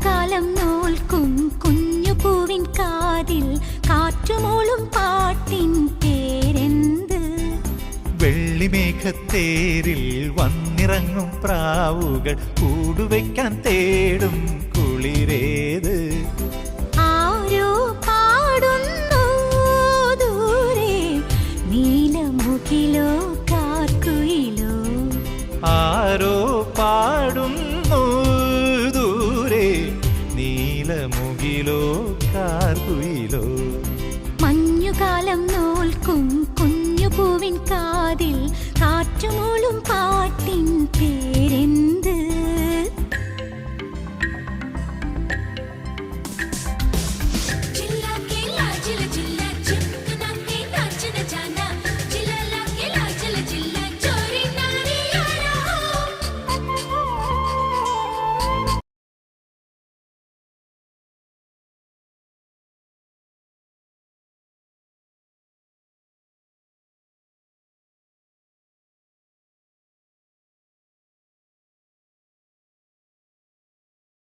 കാലം നോൽക്കും കുഞ്ഞു പൂവിൻ കാതിൽ കാറ്റുമൂളും പാട്ടിൻ പേരെന്ത്? വെള്ളിമേഘത്തേരിൽ വന്നിറങ്ങും പ്രാവുകൾ കൂടുവയ്ക്കാൻ തേടും